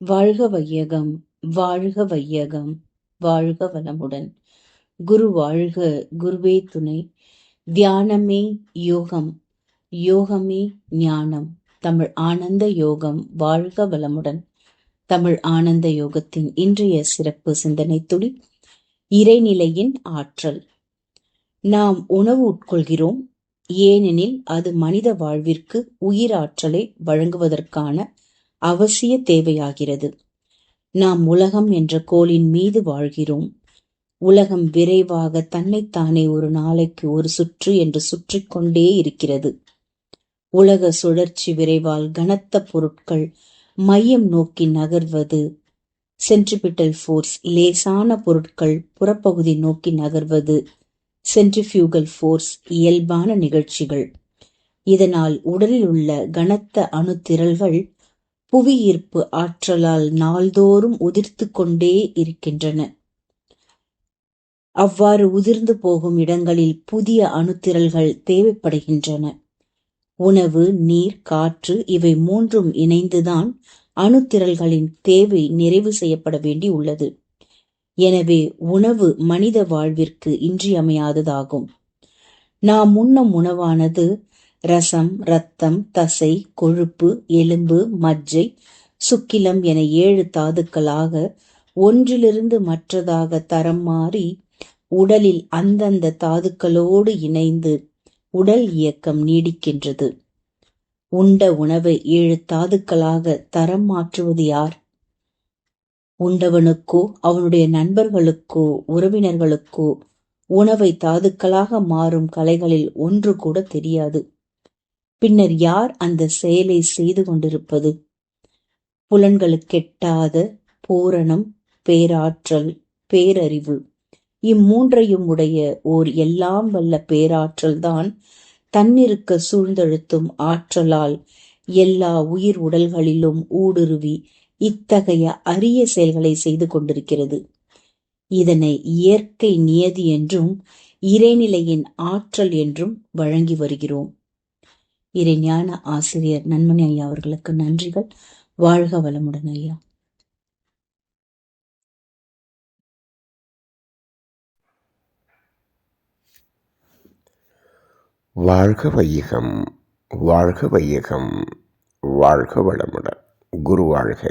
வாழ்க வையகம், வாழ்க வையகம், வாழ்க வளமுடன். குரு வாழ்க, குருவே துணை. தியானமே யோகம், யோகமே ஞானம். தமிழ் ஆனந்த யோகம். வாழ்க வளமுடன். தமிழ் ஆனந்த யோகத்தின் இன்றைய சிறப்பு சிந்தனை துளி, இறைநிலையின் ஆற்றல். நாம் உணவு உட்கொள்கிறோம், ஏனெனில் அது மனித வாழ்விற்கு உயிராற்றலை வழங்குவதற்கான அவசிய தேவையாகிறது. நாம் உலகம் என்ற கோளின் மீது வாழ்கிறோம். உலகம் விரைவாக தன்னைத்தானே ஒரு நாளைக்கு ஒரு சுற்று என்று சுற்றிக் கொண்டே இருக்கிறது. உலக சுழற்சி விரைவால் கனத்த பொருட்கள் மையம் நோக்கி நகர்வது, சென்ட்ரிபிட்டல் ஃபோர்ஸ் லேசான பொருட்கள் புறப்பகுதி நோக்கி நகர்வது, சென்ட்ரிஃபியூகல் ஃபோர்ஸ் இயல்பான நிகழ்ச்சிகள். இதனால் உடலில் உள்ள கனத்த அணுத்திரள்கள் புவியீர்ப்பு ஆற்றலால் நாள்தோறும் உதிர்த்து கொண்டே இருக்கின்றன. அவ்வாறு உதிர்ந்து போகும் இடங்களில் புதிய அணுத்திரள்கள் தேவைப்படுகின்றன. உணவு, நீர், காற்று இவை மூன்றும் இணைந்துதான் அணுத்திரள்களின் தேவை நிறைவு செய்யப்பட வேண்டி உள்ளது. எனவே உணவு மனித வாழ்விற்கு இன்றியமையாததாகும். நாம் உண்ணும் உணவானது ரசம், இரத்தம், தசை, கொழுப்பு, எலும்பு, மஜ்ஜை, சுக்கிலம் என 7 தாதுக்களாக ஒன்றிலிருந்து மற்றதாக தரம் மாறி உடலில் அந்தந்த தாதுக்களோடு இணைந்து உடல் இயக்கம் நீடிக்கின்றது. உண்ட உணவை 7 தாதுக்களாக தரம் மாற்றுவது யார்? உண்டவனுக்கோ அவனுடைய நண்பர்களுக்கோ உறவினர்களுக்கோ உணவை தாதுக்களாக மாறும் கலைகளில் ஒன்று கூட தெரியாது. பின்னர் யார் அந்த செயலை செய்து கொண்டிருப்பது? புலன்களுக்கெட்டாத பூரணம், பேராற்றல், பேரறிவு இம்மூன்றையும் உடைய ஓர் எல்லாம் வல்ல பேராற்றல் தான் தன்னிருக்க சூழ்ந்தழுத்தும் ஆற்றலால் எல்லா உயிர் உடல்களிலும் ஊடுருவி இத்தகைய அரிய செயல்களை செய்து கொண்டிருக்கிறது. இதனை இயற்கை நியதி என்றும் இறைநிலையின் ஆற்றல் என்றும் வழங்கி வருகிறோம். இறைஞான ஆசிரியர் நன்மணி ஐயா அவர்களுக்கு நன்றிகள். வாழ்க வளமுடன் ஐயா. வாழ்க வையகம், வாழ்க வையகம், வாழ்க வளமுடன். குரு வாழ்க,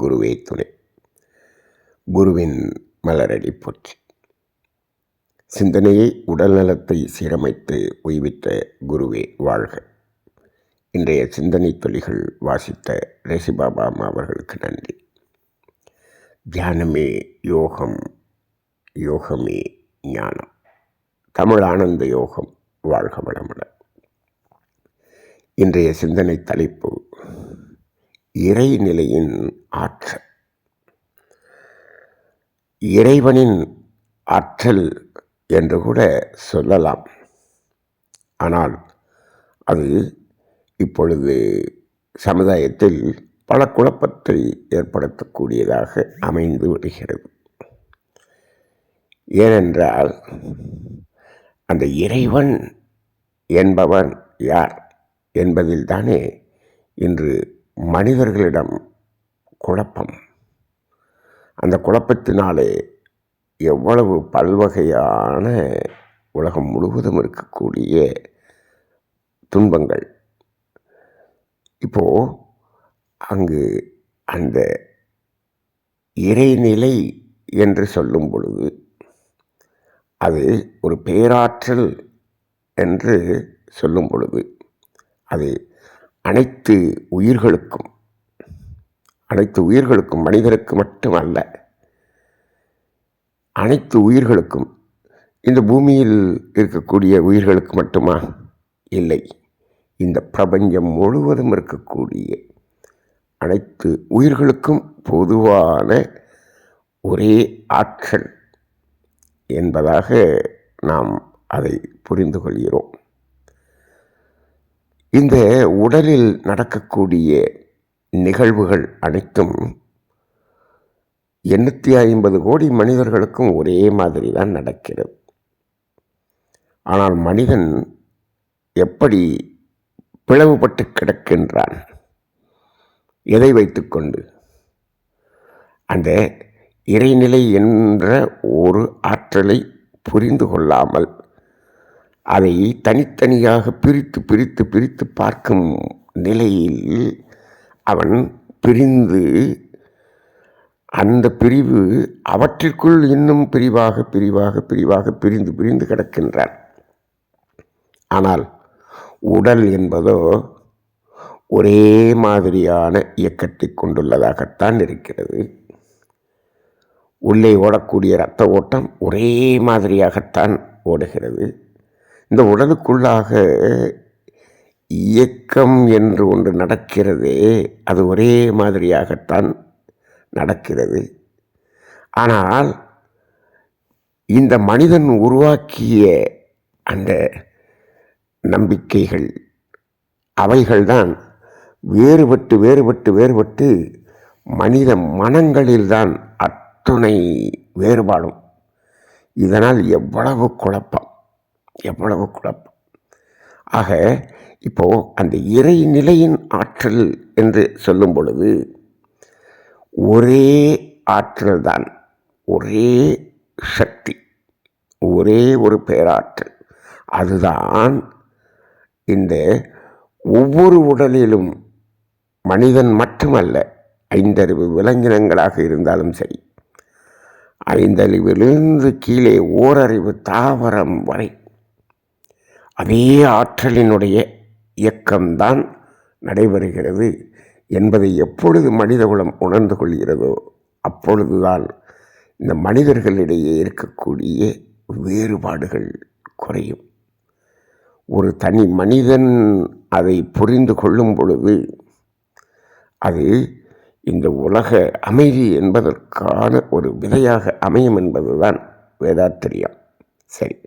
குருவே துணை. குருவின் மலரடி போற்றி. சிந்தனையை உடல் நலத்தை சீரமைத்து உய்வித்த குருவே வாழ்க. இன்றைய சிந்தனை துளிகள் வாசித்த ரேசிபாபா அம்மா அவர்களுக்கு நன்றி. தியானமே யோகம், யோகமே ஞானம். தமிழ் ஆனந்த யோகம். வாழ்க வளமுடன். இன்றைய சிந்தனை தலைப்பு இறைநிலையின் ஆற்றல். இறைவனின் ஆற்றல் என்று கூட சொல்லலாம். ஆனால் அது இப்பொழுது சமுதாயத்தில் பல குழப்பத்தை ஏற்படுத்தக்கூடியதாக அமைந்து வருகிறது. ஏனென்றால் அந்த இறைவன் என்பவன் யார் என்பதில்தானே இன்று மனிதர்களிடம் குழப்பம். அந்த குழப்பத்தினாலே எவ்வளவு பல்வகையான உலகம் முழுவதும் இருக்கக்கூடிய துன்பங்கள். இப்போ அங்கு அந்த இறைநிலை என்று சொல்லும் பொழுது அது ஒரு பேராற்றல் என்று சொல்லும் பொழுது அது அனைத்து உயிர்களுக்கும் மனிதருக்கு மட்டுமல்ல, அனைத்து உயிர்களுக்கும். இந்த பூமியில் இருக்கக்கூடிய உயிர்களுக்கு மட்டுமா? இல்லை, இந்த பிரபஞ்சம் முழுவதும் இருக்கக்கூடிய அனைத்து உயிர்களுக்கும் பொதுவான ஒரே ஆற்றல் என்பதாக நாம் அதை புரிந்து கொள்கிறோம். இந்த உடலில் நடக்கக்கூடிய நிகழ்வுகள் அனைத்தும் 850 கோடி மனிதர்களுக்கும் ஒரே மாதிரி தான் நடக்கிறது. ஆனால் மனிதன் எப்படி பிளவுபட்டு கிடக்கின்றான்? எதை வைத்துக்கொண்டு? அந்த இறைநிலை என்ற ஒரு ஆற்றலை புரிந்து கொள்ளாமல் அதை தனித்தனியாக பிரித்து பிரித்து பிரித்து பார்க்கும் நிலையில் அவன் பிரிந்து, அந்த பிரிவு அவற்றிற்குள் இன்னும் பிரிவாக பிரிவாக பிரிவாக பிரிந்து பிரிந்து கிடக்கின்றான். ஆனால் உடல் என்பதோ ஒரே மாதிரியான இயக்கத்தை கொண்டுள்ளதாகத்தான் இருக்கிறது. உள்ளே ஓடக்கூடிய இரத்த ஓட்டம் ஒரே மாதிரியாகத்தான் ஓடுகிறது. இந்த உடலுக்குள்ளாக இயக்கம் என்று ஒன்று நடக்கிறதே, அது ஒரே மாதிரியாகத்தான் நடக்கிறது. ஆனால் இந்த மனிதன் உருவாக்கிய அந்த நம்பிக்கைகள், அவைகள்தான் வேறுபட்டு வேறுபட்டு வேறுபட்டு மனித மனங்களில்தான் அத்துணை வேறுபாடும். இதனால் எவ்வளவு குழப்பம், எவ்வளவு குழப்பம். ஆக இப்போ அந்த இறைநிலையின் ஆற்றல் என்று சொல்லும் பொழுது ஒரே ஆற்றல் தான், ஒரே சக்தி, ஒரே ஒரு பேராற்றல். அதுதான் இந்த ஒவ்வொரு உடலிலும், மனிதன் மட்டுமல்ல, ஐந்தறிவு விலங்கினங்களாக இருந்தாலும் சரி, ஐந்தறிவிலிருந்து கீழே ஓரறிவு தாவரம் வரை அதே ஆற்றலினுடைய இயக்கம்தான் நடைபெறுகிறது என்பதை எப்பொழுது மனிதகுலம் உணர்ந்து கொள்கிறதோ அப்பொழுதுதான் இந்த மனிதர்களிடையே இருக்கக்கூடிய வேறுபாடுகள் குறையும். ஒரு தனி மனிதன் அதை புரிந்து கொள்ளும் பொழுது அது இந்த உலக அமைதி என்பதற்கான ஒரு விதையாக அமையும் என்பதுதான் வேதாத்திரியம். சரி,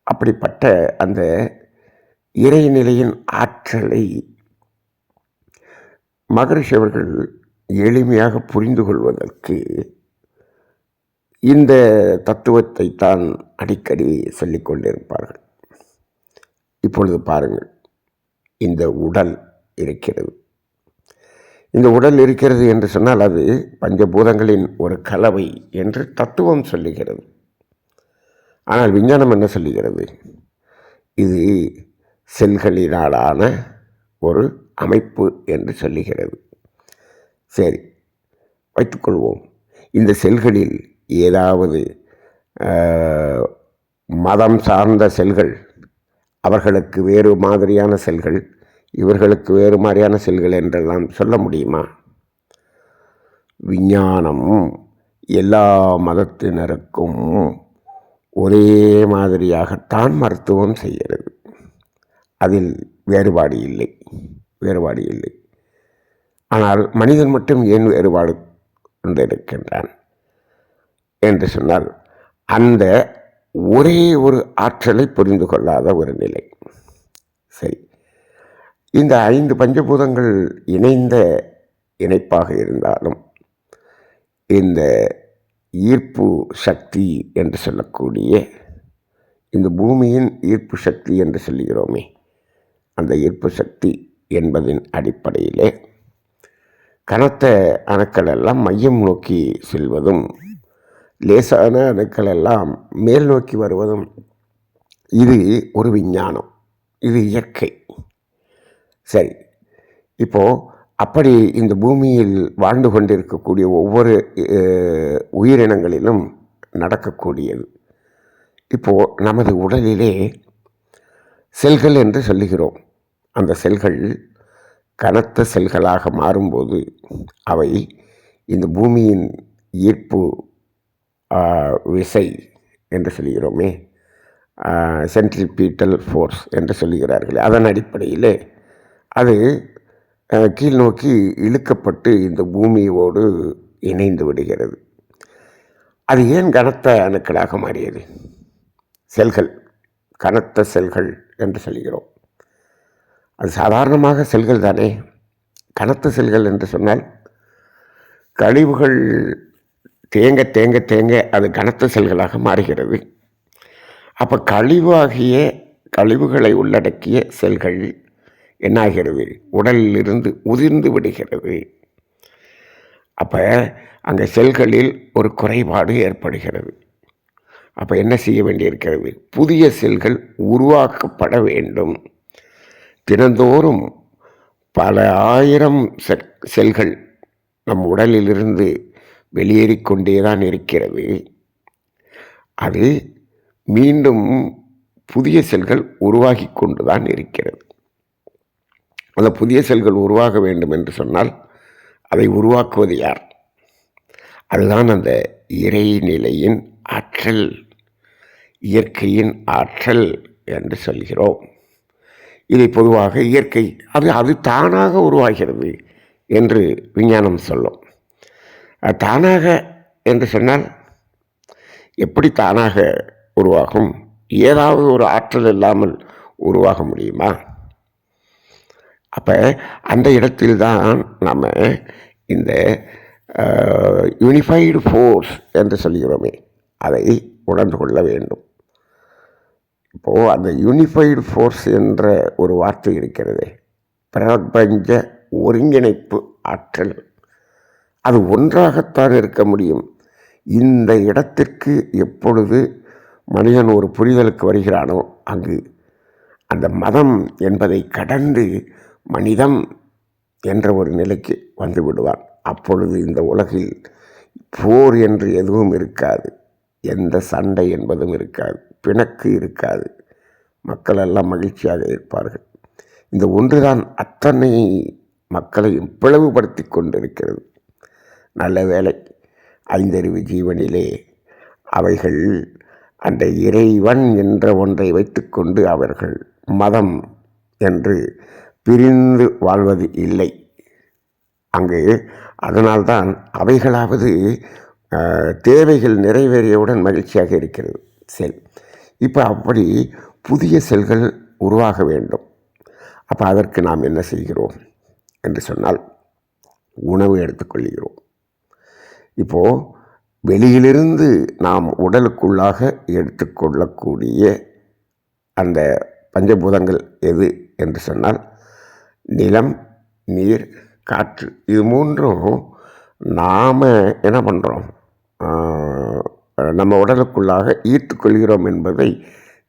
அப்படிப்பட்ட அந்த இறைநிலையின் ஆற்றலை மகரிஷி அவர்கள் எளிமையாக புரிந்து கொள்வதற்கு இந்த தத்துவத்தை தான் அடிக்கடி சொல்லிக் கொண்டிருப்பார்கள். இப்பொழுது பாருங்கள், இந்த உடல் இருக்கிறது. இந்த உடல் இருக்கிறது என்று சொன்னால் அது பஞ்சபூதங்களின் ஒரு கலவை என்று தத்துவம் சொல்லுகிறது. ஆனால் விஞ்ஞானம் என்ன சொல்லுகிறது? இது செல்களினாலான ஒரு அமைப்பு என்று சொல்லுகிறது. சரி, வைத்துக்கொள்வோம். இந்த செல்களில் ஏதாவது மதம் சார்ந்த செல்கள், அவர்களுக்கு வேறு மாதிரியான செல்கள், இவர்களுக்கு வேறு மாதிரியான செல்கள் என்றெல்லாம் சொல்ல முடியுமா? விஞ்ஞானம் எல்லா மதத்தினருக்கும் ஒரே மாதிரியாகத்தான் மருத்துவம் செய்கிறது. அதில் வேறுபாடு இல்லை, வேறுபாடு இல்லை. ஆனால் மனிதன் மட்டும் ஏன் வேறுபாடு கொண்டிருக்கின்றான் என்று சொன்னால், அந்த ஒரே ஒரு ஆற்றலை புரிந்து கொள்ளாத ஒரு நிலை. சரி, இந்த 5 பஞ்சபூதங்கள் இணைந்த இணைப்பாக இருந்தாலும் இந்த ஈர்ப்பு சக்தி என்று சொல்லக்கூடிய, இந்த பூமியின் ஈர்ப்பு சக்தி என்று சொல்லுகிறோமே, அந்த ஈர்ப்பு சக்தி என்பதின் அடிப்படையிலே கனத்த அணுக்கள் எல்லாம் மையம் நோக்கி செல்வதும், லேசான அணுக்கள் எல்லாம் மேல் நோக்கி வருவதும், இது ஒரு விஞ்ஞானம், இது இயற்கை. சரி, இப்போது அப்படி இந்த பூமியில் வாழ்ந்து கொண்டிருக்கக்கூடிய ஒவ்வொரு உயிரினங்களிலும் நடக்கக்கூடியது. இப்போது நமது உடலிலே செல்கள் என்று சொல்லுகிறோம். அந்த செல்கள் கனத்த செல்களாக மாறும்போது அவை இந்த பூமியின் ஈர்ப்பு விசை என்று சொல்லுகிறோமே, சென்ட்ரிபீட்டல் ஃபோர்ஸ் என்று சொல்லுகிறார்கள். அதன் அடிப்படையிலே அது கீழ் நோக்கி இழுக்கப்பட்டு இந்த பூமியோடு இணைந்து விடுகிறது. அது ஏன் கனத்த அணுக்களாக மாறியது? செல்கள், கனத்த செல்கள் என்று சொல்கிறோம். அது சாதாரணமாக செல்கள் தானே. கனத்த செல்கள் என்று சொன்னால் கழிவுகள் தேங்க தேங்க தேங்க அது கனத்த செல்களாக மாறுகிறது. அப்போ கழிவுகளை உள்ளடக்கிய செல்கள் என்னாகிறது? உடலிலிருந்து உதிர்ந்து விடுகிறது. அப்போ அங்கே செல்களில் ஒரு குறைபாடு ஏற்படுகிறது. அப்போ என்ன செய்ய வேண்டியிருக்கிறது? புதிய செல்கள் உருவாக்கப்பட வேண்டும். தினந்தோறும் பல ஆயிரம் செல்கள் நம் உடலிலிருந்து வெளியேறிக்கொண்டே தான் இருக்கிறது. அது மீண்டும் புதிய செல்கள் உருவாகி கொண்டு தான் இருக்கிறது. அந்த புதிய செல்கள் உருவாக வேண்டும் என்று சொன்னால் அதை உருவாக்குவது யார்? அதுதான் அந்த இறைநிலையின் ஆற்றல், இயற்கையின் ஆற்றல் என்று சொல்கிறோம். இதை பொதுவாக இயற்கை அது தானாக உருவாகிறது என்று விஞ்ஞானம் சொல்லும். தானாக என்று சொன்னால் எப்படி தானாக உருவாகும்? ஏதாவது ஒரு ஆற்றல் இல்லாமல் உருவாக முடியுமா? அப்போ அந்த இடத்தில்தான் நம்ம இந்த யூனிஃபைடு ஃபோர்ஸ் என்று சொல்கிறோமே, அதை உணர்ந்து கொள்ள வேண்டும். இப்போது அந்த யூனிஃபைடு ஃபோர்ஸ் என்ற ஒரு வார்த்தை இருக்கிறது, பிரபஞ்ச ஒருங்கிணைப்பு ஆற்றல். அது ஒன்றாகத்தான் இருக்க முடியும். இந்த இடத்திற்கு எப்பொழுது மனிதன் ஒரு புரிதலுக்கு வருகிறானோ, அங்கு அந்த மதம் என்பதை கடந்து மனிதம் என்ற ஒரு நிலைக்கு வந்து விடுவான். அப்பொழுது இந்த உலகில் போர் என்று எதுவும் இருக்காது, எந்த சண்டை என்பதும் இருக்காது, பிணக்கு இருக்காது, மக்கள் எல்லாம் மகிழ்ச்சியாக இருப்பார்கள். இந்த ஒன்றுதான் அத்தனை மக்களையும் பிளவுபடுத்தி கொண்டிருக்கிறது. நல்ல வேளை ஐந்தறிவு ஜீவனிலே அவைகள் அந்த இறைவன் என்ற ஒன்றை வைத்துக்கொண்டு அவர்கள் மதம் என்று பிரிந்து வாழ்வது இல்லை அங்கு. அதனால்தான் அவைகளாவது தேவைகள் நிறைவேறியவுடன் மகிழ்ச்சியாக இருக்கிறது. சரி, இப்போ அப்படி புதிய செல்கள் உருவாக வேண்டும். அப்போ அதற்கு நாம் என்ன செய்கிறோம் என்று சொன்னால் உணவு எடுத்துக்கொள்கிறோம். இப்போது வெளியிலிருந்து நாம் உடலுக்குள்ளாக எடுத்துக்கொள்ளக்கூடிய அந்த பஞ்சபூதங்கள் எது என்று சொன்னால் நிலம், நீர், காற்று. இது மூன்றும் நாம் என்ன பண்ணுறோம், நம்ம உடலுக்குள்ளாக ஈர்த்துக்கொள்கிறோம் என்பதை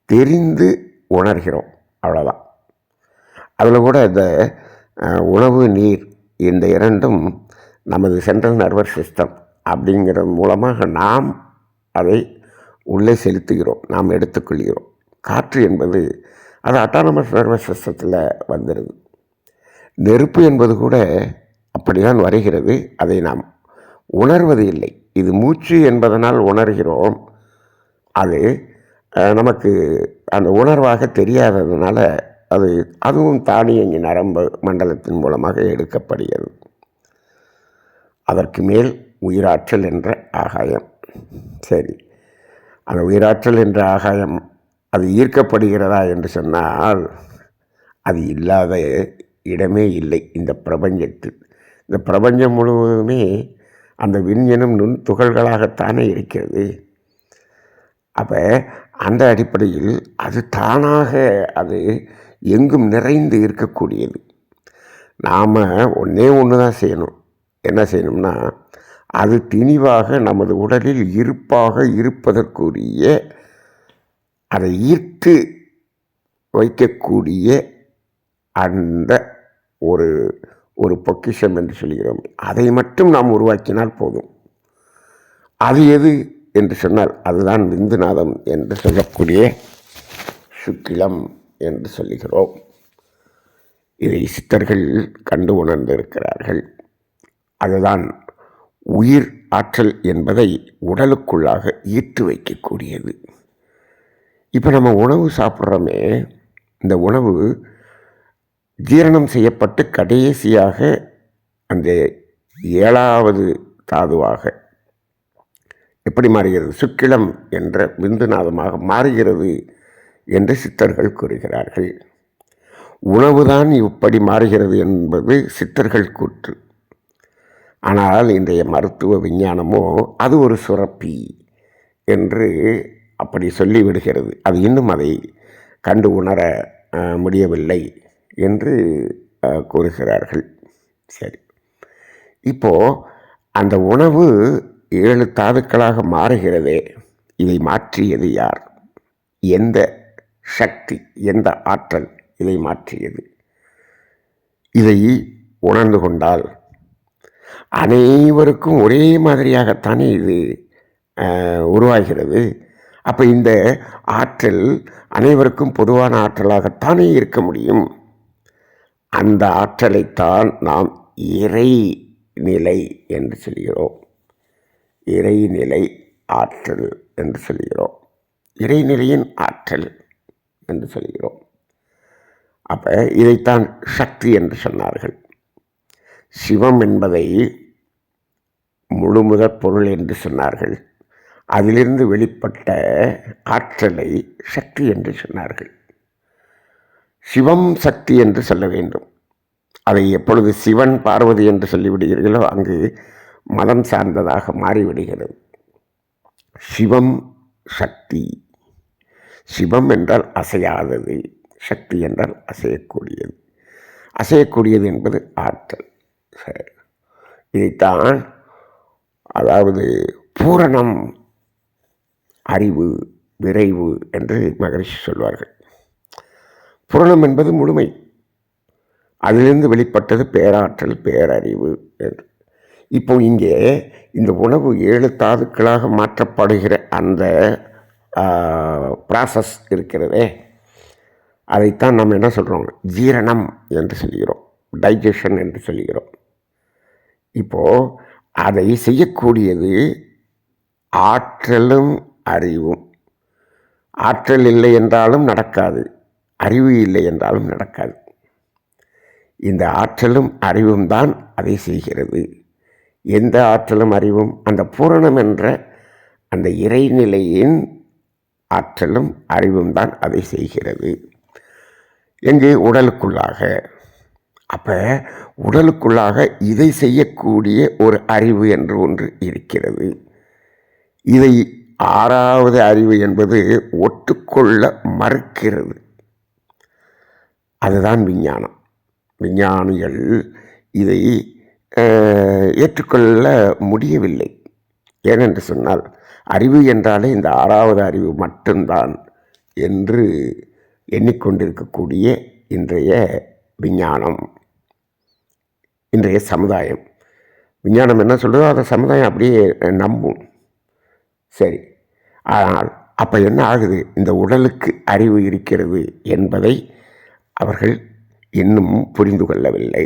தெரிந்து உணர்கிறோம், அவ்வளோதான். அதில் கூட இந்த உணவு, நீர் இந்த இரண்டும் நமது சென்ட்ரல் நர்வஸ் சிஸ்டம் அப்படிங்கிறது மூலமாக நாம் அதை உள்ளே செலுத்துகிறோம், நாம் எடுத்துக்கொள்கிறோம். காற்று என்பது அது அட்டானமஸ் நர்வஸ் சிஸ்டத்தில் வந்துடுது. நெருப்பு என்பது கூட அப்படிதான் வருகிறது, அதை நாம் உணர்வது இல்லை. இது மூச்சு என்பதனால் உணர்கிறோம், அது நமக்கு அந்த உணர்வாக தெரியாததுனால அதுவும் தானியங்கி நரம்பு மண்டலத்தின் மூலமாக எடுக்கப்படுகிறது. அதற்கு மேல் உயிராற்றல் என்ற ஆகாயம். சரி, அந்த உயிராற்றல் என்ற ஆகாயம் அது ஈர்க்கப்படுகிறதா என்று சொன்னால் அது இல்லாத இடமே இல்லை இந்த பிரபஞ்சத்தில். இந்த பிரபஞ்சம் முழுவதுமே அந்த விண்யெனும் நுண் துகள்களாகத்தானே இருக்கிறது. அப்போ அந்த அடிப்படையில் அது தானாக அது எங்கும் நிறைந்து இருக்கக்கூடியது. நாம் ஒன்று தான் செய்யணும். என்ன செய்யணும்னா, அது திணிவாக நமது உடலில் இருப்பாக இருப்பதற்குரிய அதை ஈர்த்து வைக்கக்கூடிய அந்த ஒரு பொக்கிஷம் என்று சொல்கிறோம், அதை மட்டும் நாம் உருவாக்கினால் போதும். அது எது என்று சொன்னால் அதுதான் விந்துநாதம் என்று சொல்லக்கூடிய சுக்கிலம் என்று சொல்லுகிறோம். இதை சித்தர்கள் கண்டு உணர்ந்திருக்கிறார்கள். அதுதான் உயிர் ஆற்றல் என்பதை உடலுக்குள்ளாக ஈர்த்து வைக்கக்கூடியது. இப்போ நம்ம உணவு சாப்பிட்றோமே, இந்த உணவு ஜீரணம் செய்யப்பட்டு கடைசியாக அந்த 7வது தாதுவாக எப்படி மாறுகிறது, சுக்கிலம் என்ற விந்துநாதமாக மாறுகிறது என்று சித்தர்கள் கூறுகிறார்கள். உணவுதான் இப்படி மாறுகிறது என்பது சித்தர்கள் கூற்று. ஆனால் இன்றைய மருத்துவ விஞ்ஞானமோ அது ஒரு சுரப்பி என்று அப்படி சொல்லிவிடுகிறது. அது இன்னும் அதை கண்டு உணர முடியவில்லை என்று கூறுகிறார்கள். சரி, இப்போது அந்த உணவு 7 தாதுக்களாக மாறுகிறதே, இதை மாற்றியது யார்? எந்த சக்தி, எந்த ஆற்றல் இதை மாற்றியது? இதை உணர்ந்து கொண்டால் அனைவருக்கும் ஒரே மாதிரியாகத்தானே இது உருவாகிறது. அப்போ இந்த ஆற்றல் அனைவருக்கும் பொதுவான ஆற்றலாகத்தானே இருக்க முடியும். அந்த ஆற்றலைத்தான் நாம் இறைநிலை என்று சொல்கிறோம். இறைநிலை ஆற்றல் என்று சொல்கிறோம். இறைநிலையின் ஆற்றல் என்று சொல்கிறோம். அப்போ இதைத்தான் சக்தி என்று சொன்னார்கள். சிவம் என்பதை முழுமுதற் பொருள் என்று சொன்னார்கள். அதிலிருந்து வெளிப்பட்ட ஆற்றலை சக்தி என்று சொன்னார்கள். சிவம் சக்தி என்று சொல்ல வேண்டும். அதை எப்பொழுது சிவன் பார்வதி என்று சொல்லிவிடுகிறீர்களோ அங்கு மதம் சார்ந்ததாக மாறிவிடுகிறது. சிவம் சக்தி. சிவம் என்றால் அசையாதது, சக்தி என்றால் அசையக்கூடியது. அசையக்கூடியது என்பது ஆற்றல். இதைத்தான் அதாவது பூரணம், அறிவு, விரைவு என்று மகரிஷி சொல்வார்கள். பூரணம் என்பது முழுமை, அதிலிருந்து வெளிப்பட்டது பேராற்றல், பேரறிவு என்று. இப்போ இங்கே இந்த உணவு 7 தாதுக்களாக மாற்றப்படுகிற அந்த ப்ராசஸ் இருக்கிறதே, அதைத்தான் நம்ம என்ன சொல்கிறோம்? ஜீரணம் என்று சொல்கிறோம், டைஜஷன் என்று சொல்கிறோம். இப்போது அதை செய்யக்கூடியது ஆற்றலும் அறிவும். ஆற்றல் இல்லை என்றாலும் நடக்காது, அறிவு இல்லை என்றாலும் நடக்காது. இந்த ஆற்றலும் அறிவும் தான் அதை செய்கிறது. எந்த ஆற்றலும் அறிவும்? அந்த பூரணம் என்ற அந்த இறைநிலையின் ஆற்றலும் அறிவும் தான் அதை செய்கிறது. எங்கே? உடலுக்குள்ளாக. அப்போ உடலுக்குள்ளாக இதை செய்யக்கூடிய ஒரு அறிவு என்று ஒன்று இருக்கிறது. இதை 6வது அறிவு என்பது ஒட்டுக்கொள்ள மறுக்கிறது. அதுதான் விஞ்ஞானம். விஞ்ஞானிகள் இதை ஏற்றுக்கொள்ள முடியவில்லை. ஏனென்று சொன்னால் அறிவு என்றாலே இந்த 6வது அறிவு மட்டும்தான் என்று எண்ணிக்கொண்டிருக்கக்கூடிய இன்றைய விஞ்ஞானம், இன்றைய சமுதாயம். விஞ்ஞானம் என்ன சொல்லுதோ அதை சமுதாயம் அப்படியே நம்பும். சரி, ஆனால் அப்போ என்ன ஆகுது? இந்த உடலுக்கு அறிவு இருக்கிறது என்பதை அவர்கள் இன்னும் புரிந்து கொள்ளவில்லை.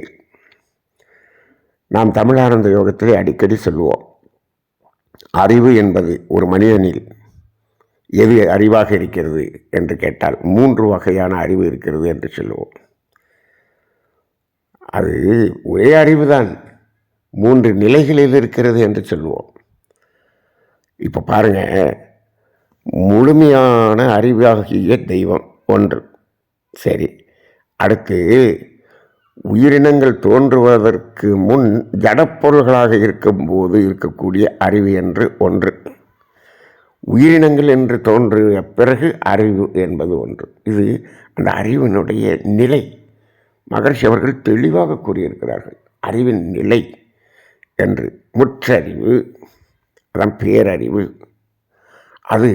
நாம் தமிழானந்த யோகத்திலே அடிக்கடி சொல்லுவோம், அறிவு என்பது ஒரு மனிதனில் எது அறிவாக இருக்கிறது என்று கேட்டால் 3 வகையான அறிவு இருக்கிறது என்று சொல்லுவோம். அது ஒரே அறிவுதான், 3 நிலைகளில் இருக்கிறது என்று சொல்லுவோம். இப்போ பாருங்க, முழுமையான அறிவாகிய தெய்வம் ஒன்று. சரி, அடுத்து உயிரினங்கள் தோன்றுவதற்கு முன் ஜடப்பொருள்களாக இருக்கும்போது இருக்கக்கூடிய அறிவு என்று ஒன்று. உயிரினங்கள் என்று தோன்றிய பிறகு அறிவு என்பது ஒன்று. இது அந்த அறிவினுடைய நிலை. மகரிஷி அவர்கள் தெளிவாக கூறியிருக்கிறார்கள். அறிவின் நிலை என்று. முற்றறிவு, அதான் பேரறிவு. அது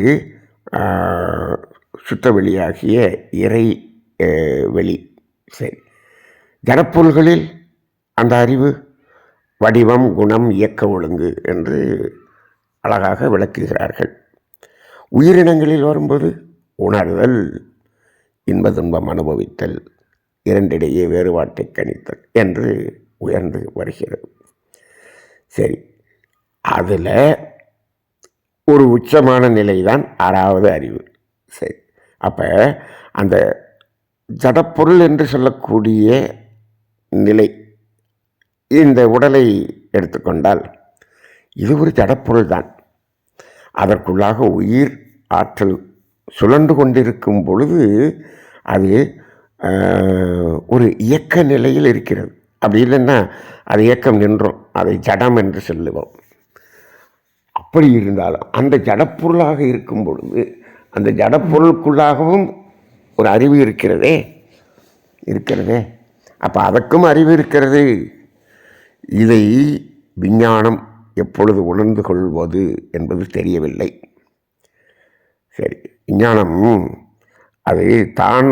சுத்த வெளியாகிய இறை வெளி. சரி, ஜடப்பொருள்களில் அந்த அறிவு வடிவம், குணம், இயக்க ஒழுங்கு என்று அழகாக விளக்குகிறார்கள். உயிரினங்களில் வரும்போது உணர்தல், இன்ப துன்பம் அனுபவித்தல், இரண்டிடையே வேறுபாட்டை கணித்தல் என்று உயர்ந்து வருகிறது. சரி, அதில் ஒரு உச்சமான நிலைதான் 6வது அறிவு. சரி, அப்போ அந்த ஜடப்பொருள் என்று சொல்லக்கூடிய நிலை, இந்த உடலை எடுத்துக்கொண்டால் இது ஒரு ஜடப்பொருள் தான். அதற்குள்ளாக உயிர் ஆற்றல் சுழன்று கொண்டிருக்கும் பொழுது அது ஒரு இயக்க நிலையில் இருக்கிறது. அப்படி இல்லைன்னா அது இயக்கம் நின்றோம், அதை ஜடம் என்று சொல்லுவோம். அப்படி இருந்தாலும் அந்த ஜடப்பொருளாக இருக்கும் பொழுது அந்த ஜடப்பொருளுக்குள்ளாகவும் ஒரு அறிவு இருக்கிறதே. அப்போ அதற்கும் அறிவு இருக்கிறது. இதை விஞ்ஞானம் எப்பொழுது உணர்ந்து கொள்வது என்பது தெரியவில்லை. சரி, விஞ்ஞானம் அது தான்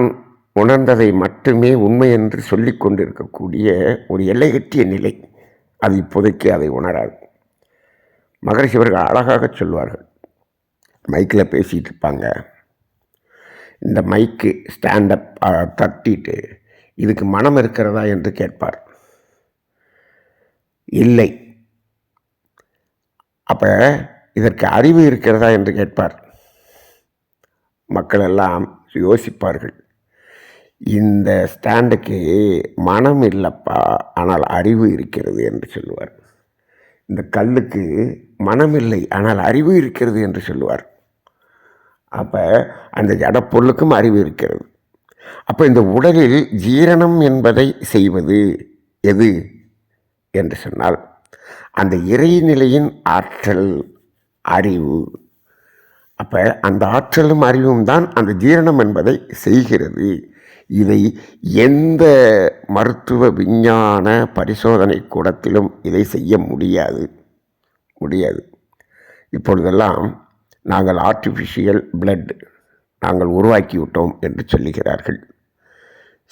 உணர்ந்ததை மட்டுமே உண்மை என்று சொல்லி கொண்டிருக்கக்கூடிய ஒரு எல்லைகட்டிய நிலை. அது இப்போதைக்கு அதை உணராது. மகரிஷி அவர்கள் அழகாக சொல்வார்கள். மைக்கில் பேசிகிட்டு இருப்பாங்க. இந்த மைக்கு ஸ்டாண்டப் தட்டிட்டு இதுக்கு மனம் இருக்கிறதா என்று கேட்பார். இல்லை. அப்போ இதற்கு அறிவு இருக்கிறதா என்று கேட்பார். மக்கள் எல்லாம் யோசிப்பார்கள். இந்த ஸ்டாண்டுக்கு மனம் இல்லைப்பா, ஆனால் அறிவு இருக்கிறது என்று சொல்லுவார். இந்த கல்லுக்கு மனம் இல்லை, ஆனால் அறிவு இருக்கிறது என்று சொல்லுவார். அப்போ அந்த ஜடப்பொருளுக்கும் அறிவு இருக்கிறது. அப்போ இந்த உடலில் ஜீரணம் என்பதை செய்வது எது என்று சொன்னால் அந்த இறைநிலையின் ஆற்றல், அறிவு. அப்போ அந்த ஆற்றலும் அறிவும் தான் அந்த ஜீரணம் என்பதை செய்கிறது. இதை எந்த மருத்துவ விஞ்ஞான பரிசோதனை கூடத்திலும் இதை செய்ய முடியாது. இப்பொழுதெல்லாம் நாங்கள் ஆர்டிஃபிஷியல் பிளட் நாங்கள் உருவாக்கிவிட்டோம் என்று சொல்லுகிறார்கள்.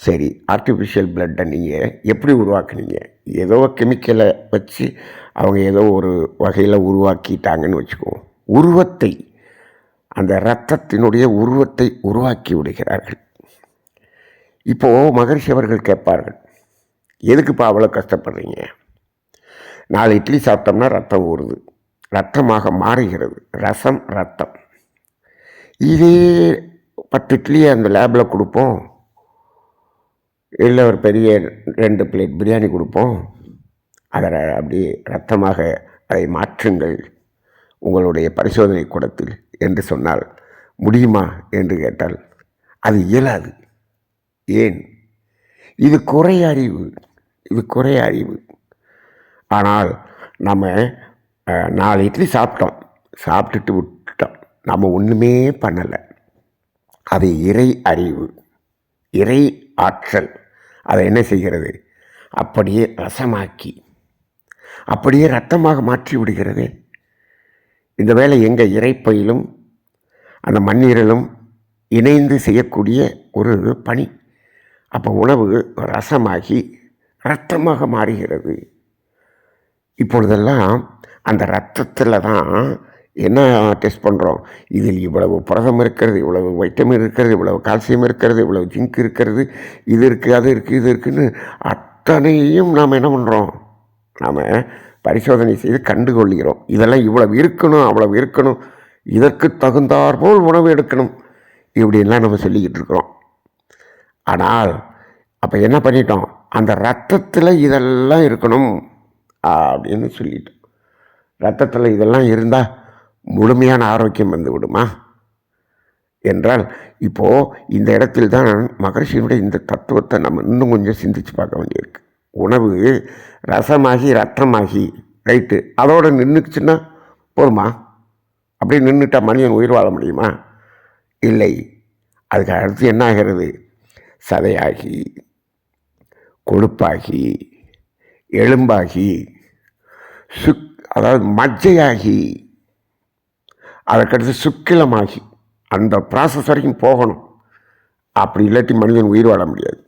சரி, ஆர்டிஃபிஷியல் பிளட்டை நீங்கள் எப்படி உருவாக்குனீங்க? ஏதோ கெமிக்கலை வச்சு அவங்க ஏதோ ஒரு வகையில் உருவாக்கிட்டாங்கன்னு வச்சுக்குவோம். உருவத்தை, அந்த இரத்தத்தினுடைய உருவத்தை உருவாக்கி விடுகிறார்கள். இப்போது மகரிஷி அவர்கள் கேட்பார்கள், எதுக்குப்பா அவ்வளோ கஷ்டப்படுறீங்க? 4 இட்லி சாப்பிட்டோம்னா ரத்தம் ஊறுது, ரத்தமாக மாறுகிறது, ரசம் ரத்தம். இதே 10 இட்லியை அந்த லேபில் கொடுப்போம், இல்லை ஒரு பெரிய 2 பிளேட் பிரியாணி கொடுப்போம், அதை அப்படி ரத்தமாக அதை மாற்றுங்கள் உங்களுடைய பரிசோதனை கூடத்தில் என்று சொன்னால் முடியுமா என்று கேட்டால் அது இயலாது. ஏன்? இது குறை அறிவு. ஆனால் நம்ம 4 இட்லி சாப்பிட்டுட்டு விட்டோம், நம்ம ஒன்றுமே பண்ணலை. அது இறை அறிவு, இறை ஆற்றல். அதை என்ன செய்கிறது? அப்படியே ரசமாக்கி அப்படியே ரத்தமாக மாற்றி விடுகிறது. இந்த வேலை எங்கள் இறைப்பையிலும் அந்த மண்ணீரலும் இணைந்து செய்யக்கூடிய ஒரு பணி. அப்போ உணவு ரசமாகி இரத்தமாக மாறுகிறது. இப்பொழுதெல்லாம் அந்த இரத்தத்தில் தான் என்ன டெஸ்ட் பண்ணுறோம்? இதில் இவ்வளவு புரதம் இருக்கிறது, இவ்வளவு வைட்டமின் இருக்கிறது, இவ்வளவு கால்சியம் இருக்கிறது, இவ்வளவு ஜிங்க் இருக்கிறது, இது இருக்குது, அது இருக்குது, இது இருக்குதுன்னு அத்தனையும் நாம் என்ன பண்ணுறோம்? நாம் பரிசோதனை செய்து கண்டுகொள்கிறோம். இதெல்லாம் இவ்வளவு இருக்கணும், அவ்வளவு இருக்கணும், இதற்கு தகுந்தாற்போல் உணவு எடுக்கணும், இப்படின்லாம் நம்ம சொல்லிக்கிட்டு இருக்கிறோம். ஆனால் அப்போ என்ன பண்ணிட்டோம்? அந்த இரத்தத்தில் இதெல்லாம் இருக்கணும் அப்படின்னு சொல்லிட்டோம். இரத்தத்தில் இதெல்லாம் இருந்தால் முழுமையான ஆரோக்கியம் வந்து விடுமா என்றால், இப்போது இந்த இடத்தில் தான் மகரிஷியினுடைய இந்த தத்துவத்தை நம்ம இன்னும் கொஞ்சம் சிந்திச்சு பார்க்க வேண்டியிருக்கு. உணவு ரசமாகி ரத்தமாகி ரைட்டு, அதோடு நின்றுச்சுன்னா போதுமா? அப்படியே நின்றுட்டா மனிதன் உயிர் வாழ முடியுமா? இல்லை. அதுக்கு அடுத்து என்ன ஆகிறது? சதையாகி, கொழுப்பாகி, எலும்பாகி, அதாவது மஜ்ஜையாகி, அதற்கடுத்து சுக்கிலமாகி, அந்த ப்ராசஸ் வரைக்கும் போகணும். அப்படி இல்லாட்டி மனிதன் உயிர் வாழ முடியாது.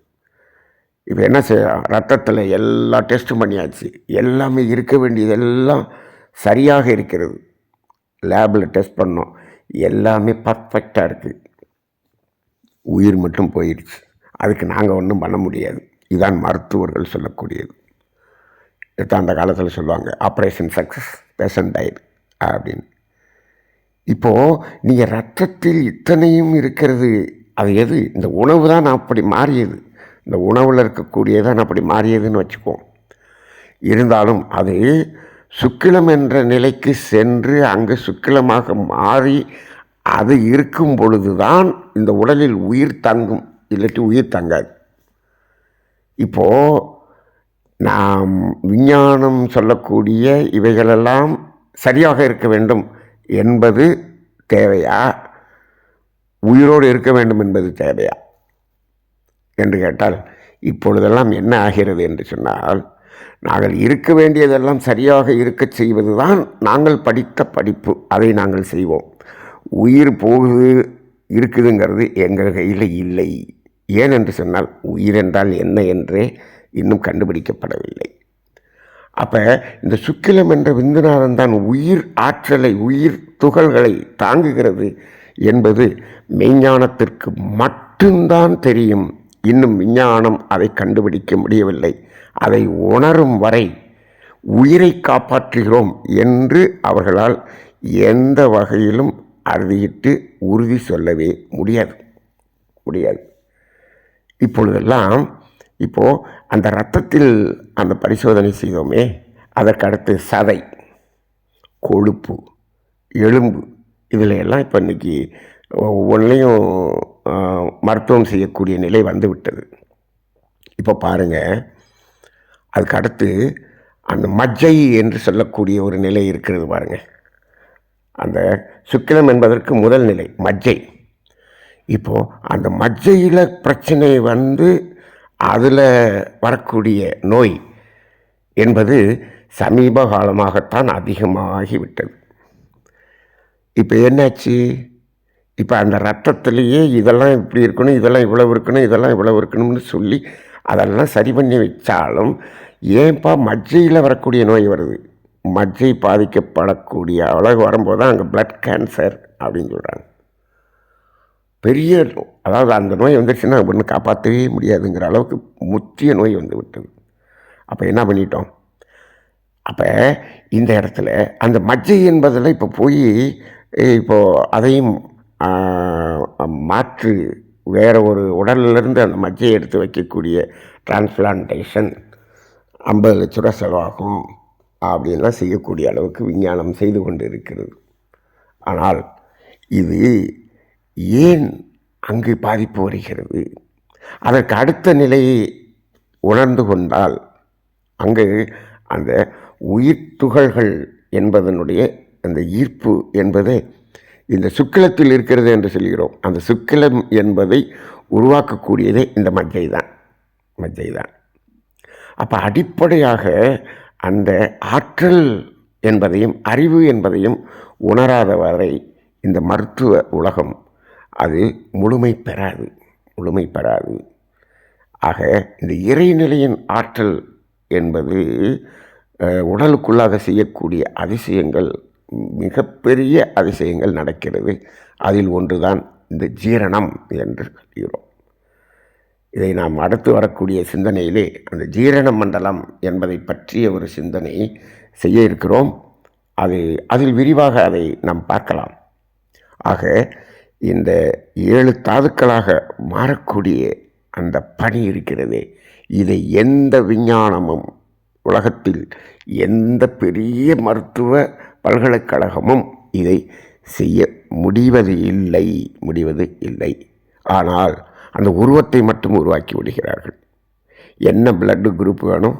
இப்போ என்ன செய்யலாம்? ரத்தத்தில் எல்லா டெஸ்ட்டும் பண்ணியாச்சு, எல்லாமே இருக்க வேண்டியதெல்லாம் சரியாக இருக்கிறது. லேபில் டெஸ்ட் பண்ணோம், எல்லாமே பர்ஃபெக்டாக இருக்குது. உயிர் மட்டும் போயிடுச்சு. அதுக்கு நாங்கள் ஒன்றும் பண்ண முடியாது. இதுதான் மருத்துவர்கள் சொல்லக்கூடியது. இதுதான் அந்த காலத்தில் சொல்லுவாங்க, ஆப்ரேஷன் சக்ஸஸ், பேஷண்ட் டயர் அப்படின்னு. இப்போது நீங்கள் ரத்தத்தில் இத்தனையும் இருக்கிறது, அது எது? இந்த உணவு தான் அப்படி மாறியது. இந்த உணவில் இருக்கக்கூடியதான் அப்படி மாறியதுன்னு வச்சுக்குவோம். இருந்தாலும் அது சுக்கிலம் என்ற நிலைக்கு சென்று அங்கு சுக்கிலமாக மாறி அது இருக்கும் பொழுது தான் இந்த உடலில் உயிர் தங்கும், இல்லாட்டி உயிர் தங்காது. இப்போது நாம் விஞ்ஞானம் சொல்லக்கூடிய இவைகளெல்லாம் சரியாக இருக்க வேண்டும் என்பது தேவையா, உயிரோடு இருக்க வேண்டும் என்பது தேவையா என்று கேட்டால், இப்பொழுதெல்லாம் என்ன ஆகிறது என்று சொன்னால், நாங்கள் இருக்க வேண்டியதெல்லாம் சரியாக இருக்கச் செய்வது தான் நாங்கள் படித்த படிப்பு. அதை நாங்கள் செய்வோம். உயிர் போகுது இருக்குதுங்கிறது எங்கள் கையில் இல்லை. ஏனென்று சொன்னால் உயிர் என்றால் என்ன என்றே இன்னும் கண்டுபிடிக்கப்படவில்லை. அப்போ இந்த சுக்கிலம் என்ற விந்துநாதம் தான் உயிர் ஆற்றலை, உயிர் துகள்களை தாங்குகிறது என்பது மெய்ஞானத்திற்கு மட்டும்தான் தெரியும். இன்னும் விஞ்ஞானம் அதை கண்டுபிடிக்க முடியவில்லை. அதை உணரும் வரை உயிரை காப்பாற்றுகிறோம் என்று அவர்களால் எந்த வகையிலும் அறுதியிட்டு உறுதி சொல்லவே முடியாது. இப்பொழுதெல்லாம் அந்த இரத்தத்தில் அந்த பரிசோதனை செய்தோமே, அதற்கடுத்து சதை, கொழுப்பு, எலும்பு, இதில் எல்லாம் இப்போ இன்றைக்கி ஒவ்வொன்றையும் மருத்துவம் செய்யக்கூடிய நிலை வந்துவிட்டது. இப்போ பாருங்கள், அதுக்கடுத்து அந்த மஜ்ஜை என்று சொல்லக்கூடிய ஒரு நிலை இருக்கிறது பாருங்கள். அந்த சுக்கிலம் என்பதற்கு முதல் நிலை மஜ்ஜை. இப்போது அந்த மஜ்ஜையில் பிரச்சனை வந்து அதில் வரக்கூடிய நோய் என்பது சமீப காலமாகத்தான் அதிகமாகிவிட்டது. இப்போ என்னாச்சு? இப்போ அந்த ரத்தத்திலேயே இதெல்லாம் இப்படி இருக்கணும், இதெல்லாம் இவ்வளவு இருக்கணும், இதெல்லாம் இவ்வளவு இருக்கணும்னு சொல்லி அதெல்லாம் சரி பண்ணி வச்சாலும் ஏன்பா மஜ்ஜையில் வரக்கூடிய நோய் வருது? மஜ்ஜை பாதிக்கப்படக்கூடிய அளவு வரும்போது தான் அங்கே பிளட் கேன்சர் அப்படின்னு சொல்கிறாங்க. பெரிய, அதாவது அந்த நோய் வந்துடுச்சுன்னா ஒன்று காப்பாற்றவே முடியாதுங்கிற அளவுக்கு முற்றிய நோய் வந்து விட்டது. அப்போ என்ன பண்ணிட்டோம்? அப்போ இந்த இடத்துல அந்த மஜ்ஜை என்பதில் இப்போ போய் இப்போது அதையும் மாற்று வேறு ஒரு உடலிலிருந்து அந்த மஜ்ஜையை எடுத்து வைக்கக்கூடிய டிரான்ஸ்பிளான்டேஷன் 50 லட்ச ரூபா செலவாகும் அப்படின்லாம் செய்யக்கூடிய அளவுக்கு விஞ்ஞானம் செய்து கொண்டு இருக்கிறது. ஆனால் இது ஏன் அங்கு பாதிப்பு வருகிறது? அதற்கு அடுத்த நிலையை உணர்ந்து கொண்டால் அங்கு அந்த உயிர் துகள்கள் என்பதனுடைய அந்த ஈர்ப்பு என்பது இந்த சுக்கிலத்தில் இருக்கிறது என்று சொல்கிறோம். அந்த சுக்கிலம் என்பதை உருவாக்கக்கூடியதே இந்த மஜ்ஜை தான். அப்போ அடிப்படையாக அந்த ஆற்றல் என்பதையும் அறிவு என்பதையும் உணராத வரை இந்த மருத்துவ உலகம் அது முழுமை பெறாது. ஆக இந்த இறைநிலையின் ஆற்றல் என்பது உடலுக்குள்ளாக செய்யக்கூடிய அதிசயங்கள், மிகப்பெரிய அதிசயங்கள் நடக்கிறது. அதில் ஒன்றுதான் இந்த ஜீரணம் என்று சொல்கிறோம். இதை நாம் அடுத்து வரக்கூடிய சிந்தனையிலே அந்த ஜீரண மண்டலம் என்பதை பற்றிய ஒரு சிந்தனை செய்ய இருக்கிறோம். அதில் விரிவாக அதை நாம் பார்க்கலாம். ஆக இந்த 7 தாதுக்களாக மாறக்கூடிய அந்த பணி இருக்கிறதே, இதை எந்த விஞ்ஞானமும் உலகத்தில் எந்த பெரிய மருத்துவ பல்கலைக்கழகமும் இதை செய்ய முடிவது இல்லை. ஆனால் அந்த உருவத்தை மட்டும் உருவாக்கி விடுகிறார்கள். என்ன பிளட் குரூப் வேணும்,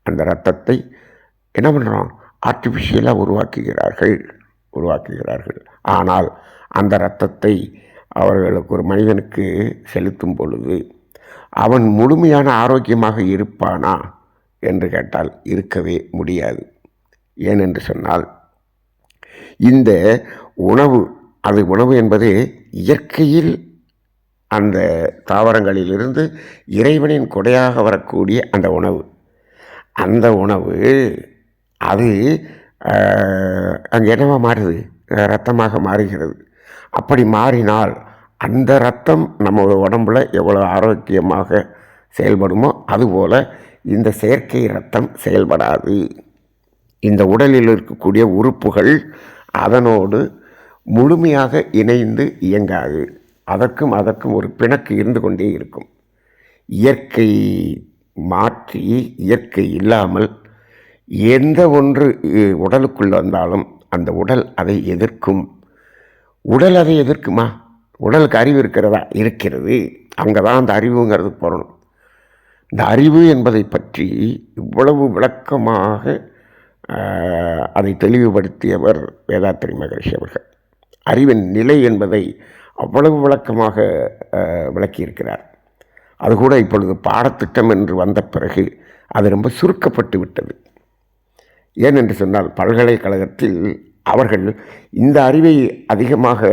அந்த இரத்தத்தை என்ன பண்ணுறோம், ஆர்டிஃபிஷியலாக உருவாக்குகிறார்கள். ஆனால் அந்த இரத்தத்தை அவர்களுக்கு ஒரு மனிதனுக்கு செலுத்தும் பொழுது அவன் முழுமையான ஆரோக்கியமாக இருப்பானா என்று கேட்டால் இருக்கவே முடியாது. ஏனென்று சொன்னால் இந்த உணவு என்பது இயற்கையில் அந்த தாவரங்களிலிருந்து இறைவனின் கொடையாக வரக்கூடிய அந்த உணவு அது அங்கே என்னவா மாறுது, இரத்தமாக மாறுகிறது. அப்படி மாறினால் அந்த இரத்தம் நம்ம உடம்புல எவ்வளோ ஆரோக்கியமாக செயல்படுமோ அதுபோல் இந்த செயற்கை இரத்தம் செயல்படாது. இந்த உடலில் இருக்கக்கூடிய உறுப்புகள் அதனோடு முழுமையாக இணைந்து இயங்காது. அதற்கும் ஒரு பிணக்கு இருந்து கொண்டே இருக்கும். இயற்கை மாற்றி, இயற்கை இல்லாமல் எந்த ஒன்று உடலுக்குள் வந்தாலும் அந்த உடல் அதை எதிர்க்கும். உடல் அதை எதிர்க்குமா? உடலுக்கு அறிவு இருக்கிறதா? இருக்கிறது. அங்கே தான் அந்த அறிவுங்கிறது போகணும். இந்த அறிவு என்பதை பற்றி இவ்வளவு விளக்கமாக அதை தெளிவுபடுத்தியவர் வேதாத்ரி மகரிஷி அவர்கள். அறிவின் நிலை என்பதை அவ்வளவு விளக்கமாக விளக்கியிருக்கிறார். அது கூட இப்பொழுது பாடத்திட்டம் என்று வந்த பிறகு அது ரொம்ப சுருக்கப்பட்டு விட்டது. ஏனென்று சொன்னால் பல்கலைக்கழகத்தில் அவர்கள் இந்த அறிவை அதிகமாக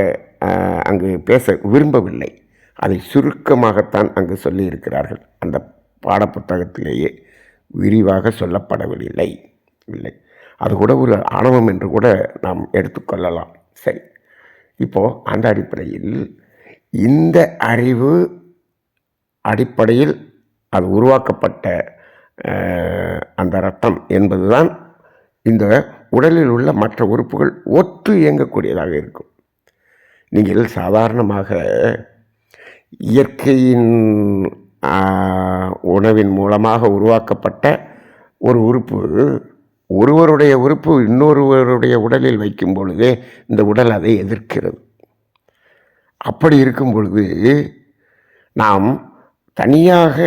அங்கு பேச விரும்பவில்லை. அதை சுருக்கமாகத்தான் அங்கு சொல்லியிருக்கிறார்கள். அந்த பாடப்புத்தகத்திலேயே விரிவாக சொல்லப்படவில்லை. அது கூட ஒரு ஆணவம் என்று கூட நாம் எடுத்துக்கொள்ளலாம். சரி, இப்போது அந்த அடிப்படையில் இந்த அறிவு அடிப்படையில் அது உருவாக்கப்பட்ட அந்த இரத்தம் என்பதுதான் இந்த உடலில் உள்ள மற்ற உறுப்புகள் ஒத்து இயங்கக்கூடியதாக இருக்கும். நீங்கள் சாதாரணமாக இயற்கையின் உணவின் மூலமாக உருவாக்கப்பட்ட ஒரு உறுப்பு, ஒருவருடைய உறுப்பு இன்னொருவருடைய உடலில் வைக்கும் பொழுதே இந்த உடல் அதை எதிர்க்கிறது. அப்படி இருக்கும் பொழுது நாம் தனியாக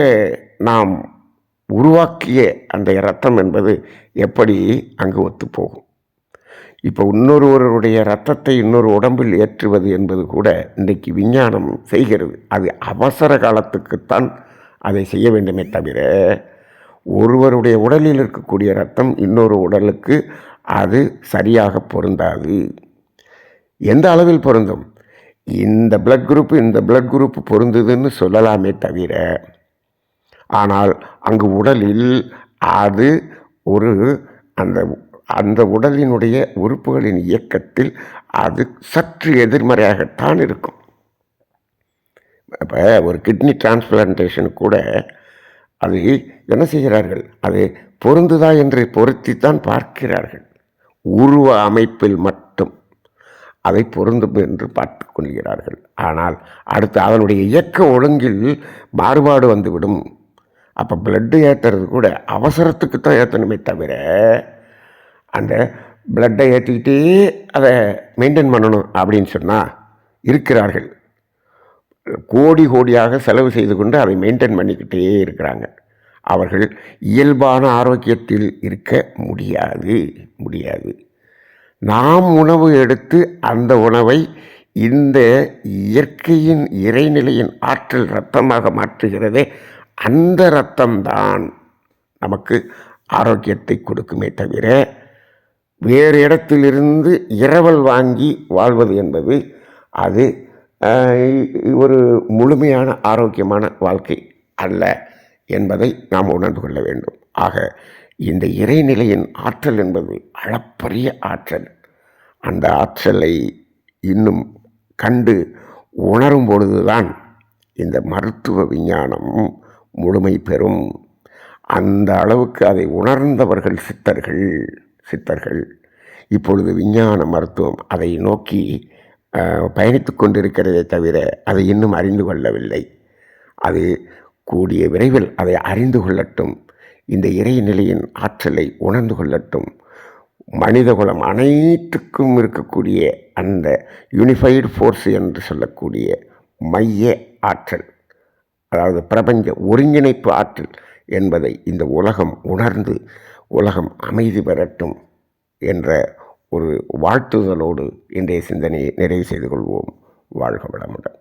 நாம் உருவாக்கிய அந்த இரத்தம் என்பது எப்படி அங்கு ஒத்துப்போகும்? இப்போ இன்னொருவருடைய இரத்தத்தை இன்னொரு உடம்பில் ஏற்றுவது என்பது கூட இன்றைக்கு விஞ்ஞானம் செய்கிறது. அது அவசர காலத்துக்குத்தான் அதை செய்ய வேண்டுமே தவிர ஒருவருடைய உடலில் இருக்கக்கூடிய இரத்தம் இன்னொரு உடலுக்கு அது சரியாக பொருந்தாது. எந்த அளவில் பொருந்தும்? இந்த பிளட் குரூப்பு இந்த பிளட் குரூப்பு பொருந்துதுன்னு சொல்லலாமே தவிர, ஆனால் அங்கு உடலில் அது ஒரு அந்த உடலினுடைய உறுப்புகளின் இயக்கத்தில் அது சற்று எதிர்மறையாகத்தான் இருக்கும். இப்போ ஒரு கிட்னி டிரான்ஸ்பிளான்டேஷன் கூட அது என்ன செய்கிறார்கள்? அது பொருந்துதா என்று பொருத்தித்தான் பார்க்கிறார்கள். உருவ அமைப்பில் மட்டும் அதை பொருந்தும் என்று பார்த்து கொள்கிறார்கள். ஆனால் அடுத்து அதனுடைய இயக்க ஒழுங்கில் மாறுபாடு வந்துவிடும். அப்போ பிளட்டு ஏற்றுறது கூட அவசரத்துக்கு தான் ஏற்றணுமே தவிர அந்த பிளட்டை ஏற்றிக்கிட்டே அதை மெயின்டைன் பண்ணணும் அப்படின்னு சொன்னால் இருக்கிறார்கள். கோடி கோடியாக செலவு செய்து கொண்டு அதை மெயின்டைன் பண்ணிக்கிட்டே இருக்கிறாங்க. அவர்கள் இயல்பான ஆரோக்கியத்தில் இருக்க முடியாது. நாம் உணவு எடுத்து அந்த உணவை இந்த இயற்கையின் இறைநிலையின் ஆற்றல் இரத்தமாக மாற்றுகிறதே, அந்த இரத்தம்தான் நமக்கு ஆரோக்கியத்தை கொடுக்குமே தவிர வேறு இடத்திலிருந்து இரவல் வாங்கி வாழ்வது என்பது அது ஒரு முழுமையான ஆரோக்கியமான வாழ்க்கை அல்ல என்பதை நாம் உணர்ந்து கொள்ள வேண்டும். ஆக இந்த இறைநிலையின் ஆற்றல் என்பது அளப்பரிய ஆற்றல். அந்த ஆற்றலை இன்னும் கண்டு உணரும் பொழுதுதான் இந்த மருத்துவ விஞ்ஞானம் முழுமை பெறும். அந்த அளவுக்கு அதை உணர்ந்தவர்கள் சித்தர்கள். இப்பொழுது விஞ்ஞான மருத்துவம் அதை நோக்கி பயணித்து கொண்டிருக்கிறதே தவிர அதை இன்னும் அறிந்து கொள்ளவில்லை. அது கூடிய விரைவில் அதை அறிந்து கொள்ளட்டும். இந்த இறைநிலையின் ஆற்றலை உணர்ந்து கொள்ளட்டும். மனிதகுலம் அனைத்துக்கும் இருக்கக்கூடிய அந்த யூனிஃபைடு ஃபோர்ஸ் என்று சொல்லக்கூடிய மைய ஆற்றல், அதாவது பிரபஞ்ச ஒருங்கிணைப்பு ஆற்றல் என்பதை இந்த உலகம் உணர்ந்து உலகம் அமைதி பெறட்டும் என்ற ஒரு வாழ்த்துதலோடு இன்றைய சிந்தனையை நிறைவு செய்து கொள்வோம். வாழ்க வளமுடன்.